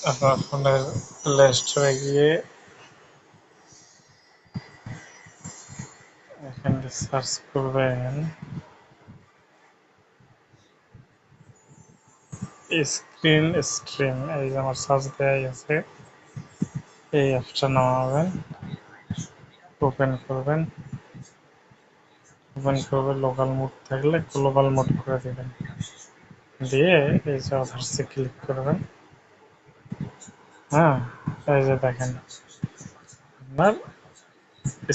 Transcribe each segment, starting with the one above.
আপনার ফোনের প্লে স্টোরে গিয়ে এখানে সার্চ করবেন স্ক্রিন স্ট্রিম। এই যে আমার সার্চ দেওয়াই আছে, এই অ্যাপসটা নামাবেন, ওপেন করবেন। ওপেন করবে, লোকাল মোড থাকলে গ্লোবাল মোড করে দেবেন, দিয়ে এই যে আধারসে ক্লিক করবেন। হ্যাঁ, এই যে দেখেন আপনার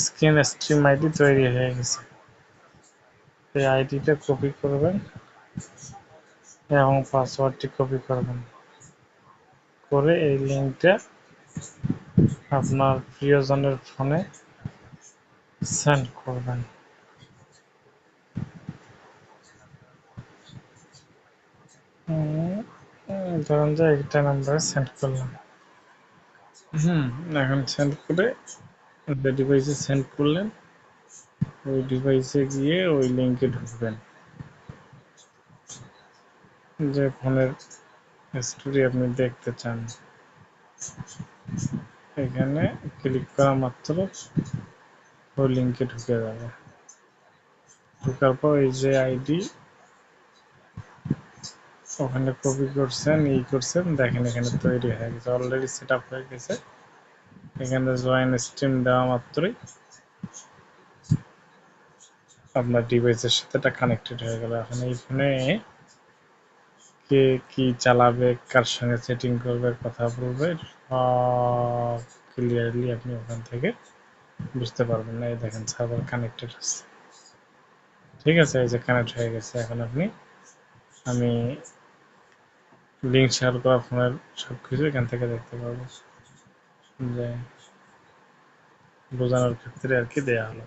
স্ক্রিন স্ট্রিম আইডি তৈরি হয়ে গেছে। এই আইডিটা কপি করবেন এবং পাসওয়ার্ডটি কপি করবেন, করে এই লিঙ্কটা আপনার প্রিয়জনের ফোনে সেন্ড করবেন। ধরুন যে একটা নাম্বারে সেন্ড করলাম। এখন সেন্ড করে যে ডিভাইসে সেন্ড করলেন ওই ডিভাইসে গিয়ে ওই লিঙ্কে ঢুকবেন, যে ফোনের স্টোরি আপনি দেখতে চান। এখানে ক্লিক করা মাত্র ওই লিঙ্কে ঢুকে যাবে। ঢোকার পর এই যে আইডি ওখানে কপি করছেন, করছেন, দেখেন এখানে তৈরি হয়ে গেছে, অলরেডি সেট আপ হয়ে গেছে। এখানে জয়েন স্ট্রিম দেওয়া মাত্রই আপনার ডিভাইসের সাথে এটা কানেক্টেড হয়ে গেল। এখন এই ফোনে কে কি চালাবে, কার সঙ্গে সেটিং করবে, কথা বলবে, সব ক্লিয়ারলি আপনি ওখান থেকে বুঝতে পারবেন না। এই দেখেন সার্ভার কানেক্টেড আছে, ঠিক আছে, এই যে কানেক্ট হয়ে গেছে। এখন আমি লিঙ্ক শেয়ার করা ফোনের সব কিছু এখান থেকে দেখতে পারবো, যে বোঝানোর ক্ষেত্রে আর কি দেয়া হলো।